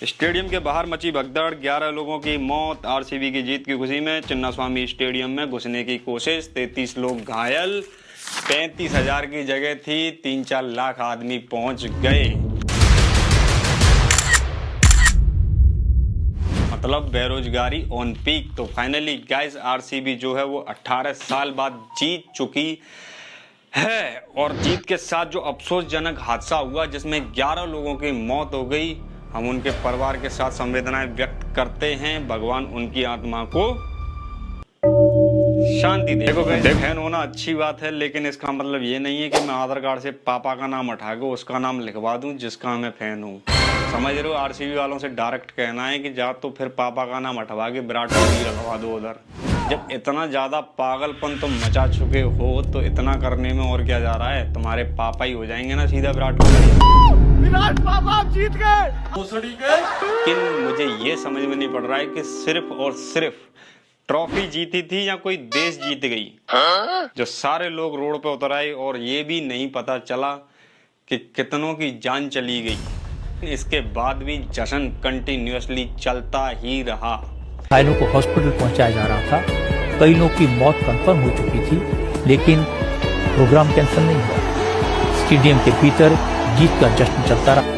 Stadium के बाहर मची भगदड़, 11 लोगों की मौत। आरसीबी की जीत की खुशी में चिन्नास्वामी स्टेडियम में घुसने की कोशिश, 33 लोग घायल। 35,000 की जगह थी, 3-4 लाख आदमी पहुंच गए। मतलब बेरोजगारी ऑन पीक। तो फाइनली गाइस आरसीबी जो है वो 18 साल बाद जीत चुकी है। और जीत के साथ जो अफसोसजनक हादसा हुआ जिसमें 11 लोगों की मौत हो गई, हम उनके परिवार के साथ संवेदनाएं व्यक्त करते हैं। भगवान उनकी आत्मा को शांति दे। देखो फैन होना अच्छी बात है, लेकिन इसका मतलब ये नहीं है कि मैं आधार कार्ड से पापा का नाम हटा के उसका नाम लिखवा दूं जिसका मैं फैन हूँ। समझ रहे हो? आरसीबी वालों से डायरेक्ट कहना है कि जा तो फिर पापा का नाम हटवा के विराट कोहली लगवा दो उधर। जब इतना ज्यादा पागलपन तुम मचा चुके हो तो इतना करने में और क्या जा रहा है? तुम्हारे पापा ही हो जाएंगे ना सीधा विराट कोहली। विराट पापा आप जीत गए। लेकिन मुझे ये समझ में नहीं पड़ रहा है कि सिर्फ और सिर्फ ट्रॉफी जीती थी या कोई देश जीत गई। जो सारे लोग रोड पे उतर आए और ये भी नहीं पता चला कि कितनों की जान चली गई। इसके बाद भी जश्न कंटिन्यूअसली चलता ही रहा। घायलों को हॉस्पिटल पहुंचाया जा रहा था। कई लोग की मौत कंफर्म हो चुकी थी, लेकिन प्रोग्राम कैंसिल नहीं हुआ। स्टेडियम के भीतर जीत का जश्न चलता रहा।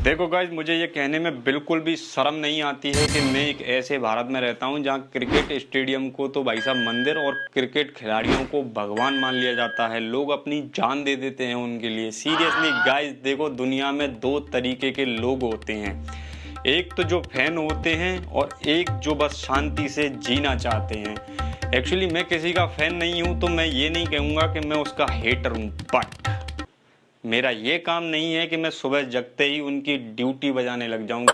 देखो गाइस, मुझे ये कहने में बिल्कुल भी शर्म नहीं आती है कि मैं एक ऐसे भारत में रहता हूँ जहाँ क्रिकेट स्टेडियम को तो भाई साहब मंदिर और क्रिकेट खिलाड़ियों को भगवान मान लिया जाता है। लोग अपनी जान दे देते हैं उनके लिए। सीरियसली गाइस, देखो दुनिया में 2 तरीके के लोग होते हैं। एक तो जो फैन होते हैं और एक जो बस शांति से जीना चाहते हैं। एक्चुअली मैं किसी का फैन नहीं हूँ तो मैं ये नहीं कहूँगा कि मैं उसका हेटर हूँ, बट मेरा ये काम नहीं है कि मैं सुबह जगते ही उनकी ड्यूटी बजाने लग जाऊंगा।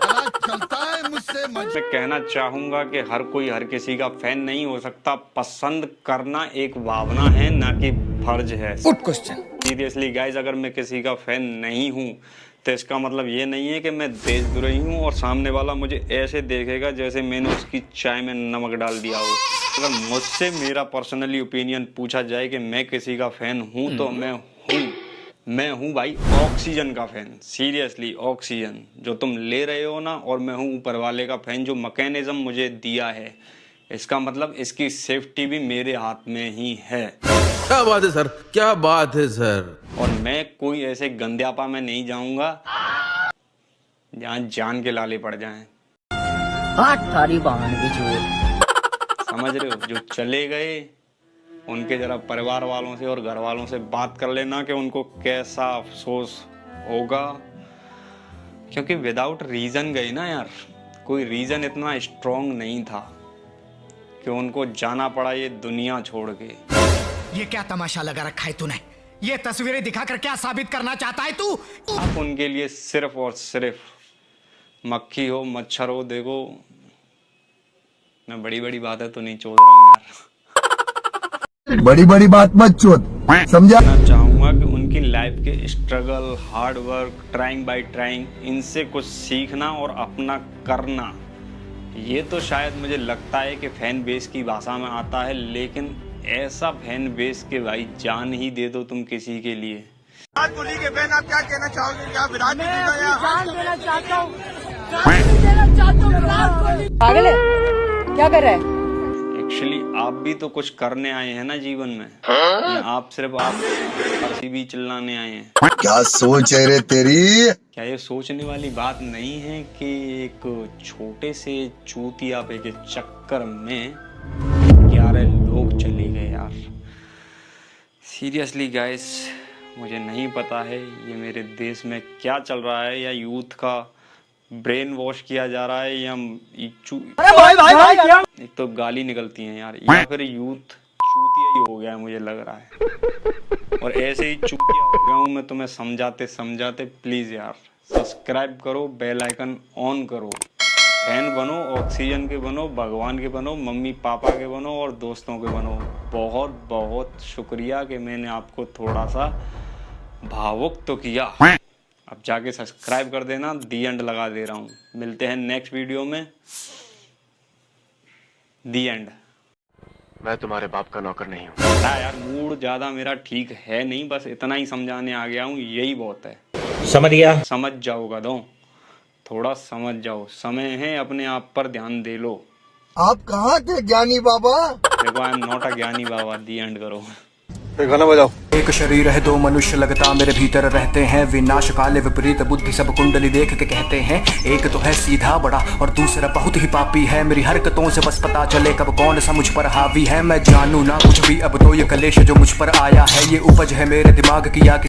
मैं कहना चाहूंगा कि हर कोई हर किसी का फैन नहीं हो सकता। पसंद करना एक भावना है, ना कि फर्ज है। Good question. सीरियसली गाइस, अगर मैं किसी का फैन नहीं हूँ तो इसका मतलब ये नहीं है कि मैं देशद्रोही हूँ और सामने वाला मुझे ऐसे देखेगा जैसे मैंने उसकी चाय में नमक डाल दिया हो। अगर मुझसे मेरा पर्सनली ओपिनियन पूछा जाए कि मैं किसी का फैन हूँ तो मैं हूँ भाई ऑक्सीजन का फैन। सीरियसली ऑक्सीजन जो तुम ले रहे हो ना, और मैं हूँ ऊपर वाले का फैन जो मैकेनिज्म मुझे दिया है। इसका मतलब इसकी सेफ्टी भी मेरे हाथ में ही है। क्या बात है सर, क्या बात है सर। और मैं कोई ऐसे गंद्यापा में नहीं जाऊंगा जहाँ जान के लाले पड़ जाएं। समझ रहे हो? जो चले गए उनके जरा परिवार वालों से और घर वालों से बात कर लेना कि उनको कैसा अफसोस होगा, क्योंकि विदाउट रीजन गए ना यार। कोई रीजन इतना स्ट्रॉन्ग नहीं था कि उनको जाना पड़ा ये दुनिया छोड़ के। ये क्या तमाशा लगा रखा है तूने? ये तस्वीरें दिखाकर क्या साबित करना चाहता है तू? आप उनके लिए सिर्फ और सिर्फ मक्खी हो मच्छर हो। देखो मैं बड़ी बड़ी बातें तो नहीं चोद रहा हूँ यार। बड़ी बड़ी बात मत चोद, समझा? मैं चाहूंगा कि उनकी लाइफ के struggle, hard work, trying bye trying, इनसे कुछ सीखना और अपना करना, ये तो शायद मुझे लगता है कि फैन बेस की भाषा में आता है। लेकिन ऐसा फैन बेस के भाई जान ही दे दो तुम किसी के लिए। विराट कोहली के फैन आप क्या कहना चाहोगे? क्या विराट कोहली का जान देना चाहता हूँ, जान देना चाहता हूँ विराट कोहली। पागल है क्या कर रहा है? एक्चुअली आप भी तो कुछ करने आए हैं ना जीवन में। या आप सिर्फ आरसीबी चिल्लाने आए हैं? क्या सोच है रे तेरी? क्या ये सोचने वाली बात नहीं है कि एक छोटे से चूतिया पे के चक्कर में 11 लोग चले गए यार। सीरियसली गाइस, मुझे नहीं पता है ये मेरे देश में क्या चल रहा है, या यूथ का ब्रेन वॉश किया जा रहा है, या एक तो गाली निकलती हैं यार, या फिर यूथ चूतिया ही हो गया है मुझे लग रहा है। और ऐसे ही चूतिया हो गया हूँ मैं तुम्हें समझाते समझाते। प्लीज यार सब्सक्राइब करो, बेल आइकन ऑन करो, फैन बनो, ऑक्सीजन के बनो, भगवान के बनो, मम्मी पापा के बनो और दोस्तों के बनो। बहुत बहुत शुक्रिया कि मैंने आपको थोड़ा सा भावुक तो किया। अब जाके सब्सक्राइब कर देना। दी एंड लगा दे रहा हूँ। मिलते हैं नेक्स्ट वीडियो में। दी एंड। मैं तुम्हारे बाप का नौकर नहीं हूँ। यार मूड ज्यादा मेरा ठीक है नहीं, बस इतना ही समझाने आ गया हूँ, यही बहुत है। समझ गया? समझ जाओगा दो। थोड़ा समझ जाओ, समय है, अपने आप पर ध्यान दे लो। आप कहाँ थे ज्ञानी बाबा? देखो आई एम नॉट अ ज्ञानी बाबा, दी एंड करो। गाना बजाओ। एक शरीर है दो मनुष्य लगता मेरे भीतर रहते हैं, विनाश काले विपरीत बुद्धि सब कुंडली देख के कहते हैं। एक तो है सीधा बड़ा और दूसरा बहुत ही पापी है, मेरी हरकतों से बस पता चले कब कौन सा मुझ पर हावी है। मैं जानू ना कुछ भी अब तो ये कलेश जो मुझ पर आया है, ये उपज है मेरे दिमाग की या